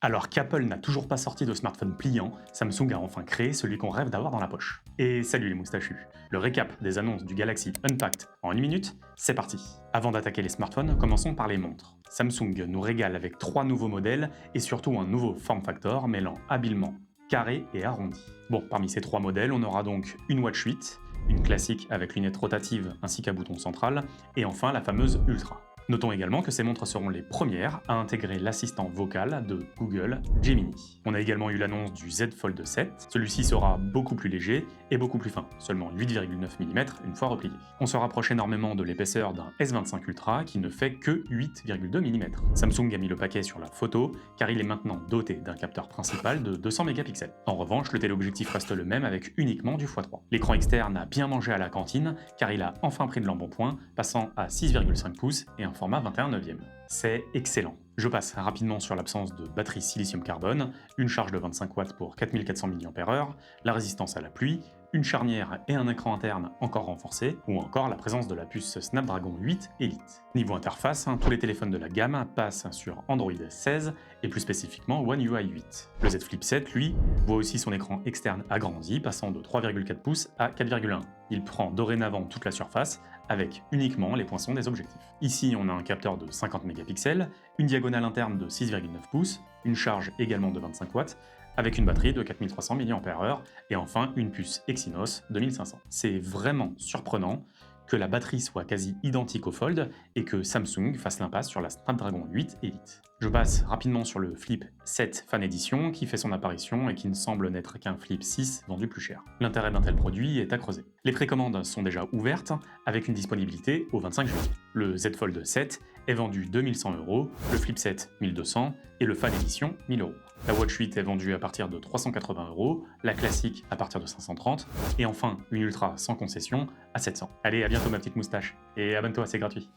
Alors qu'Apple n'a toujours pas sorti de smartphone pliant, Samsung a enfin créé celui qu'on rêve d'avoir dans la poche. Et salut les moustachus. Le récap des annonces du Galaxy Unpacked en une minute, c'est parti. Avant d'attaquer les smartphones, commençons par les montres. Samsung nous régale avec 3 nouveaux modèles et surtout un nouveau form factor mêlant habilement carré et arrondi. Bon, parmi ces 3 modèles, on aura donc une Watch 8, une classique avec lunettes rotatives ainsi qu'un bouton central, et enfin la fameuse Ultra. Notons également que ces montres seront les premières à intégrer l'assistant vocal de Google Gemini. On a également eu l'annonce du Z Fold 7. Celui-ci sera beaucoup plus léger et beaucoup plus fin, seulement 8,9 mm une fois replié. On se rapproche énormément de l'épaisseur d'un S25 Ultra qui ne fait que 8,2 mm. Samsung a mis le paquet sur la photo car il est maintenant doté d'un capteur principal de 200 mégapixels. En revanche, le téléobjectif reste le même avec uniquement du x3. L'écran externe a bien mangé à la cantine car il a enfin pris de l'embonpoint, passant à 6,5 pouces et un format 21/9. C'est excellent. Je passe rapidement sur l'absence de batterie silicium-carbone, une charge de 25 watts pour 4400 mAh, la résistance à la pluie, une charnière et un écran interne encore renforcés, ou encore la présence de la puce Snapdragon 8 Elite. Niveau interface, tous les téléphones de la gamme passent sur Android 16 et plus spécifiquement One UI 8. Le Z Flip 7, lui, voit aussi son écran externe agrandi, passant de 3,4 pouces à 4,1. Il prend dorénavant toute la surface, avec uniquement les poinçons des objectifs. Ici, on a un capteur de 50 mégapixels, une diagonale interne de 6,9 pouces, une charge également de 25 watts, avec une batterie de 4300 mAh, et enfin une puce Exynos 2500. C'est vraiment surprenant que la batterie soit quasi identique au Fold et que Samsung fasse l'impasse sur la Snapdragon 8 Elite. Je passe rapidement sur le Flip 7 Fan Edition qui fait son apparition et qui ne semble n'être qu'un Flip 6 vendu plus cher. L'intérêt d'un tel produit est à creuser. Les précommandes sont déjà ouvertes avec une disponibilité au 25 juillet. Le Z Fold 7 est vendu 2100 €, le Flip 7 1200 et le Fan Edition 1000 €. La Watch 8 est vendue à partir de 380 €, la classique à partir de 530 et enfin une Ultra sans concession à 700. Allez, à bientôt ma petite moustache et abonne-toi, c'est gratuit.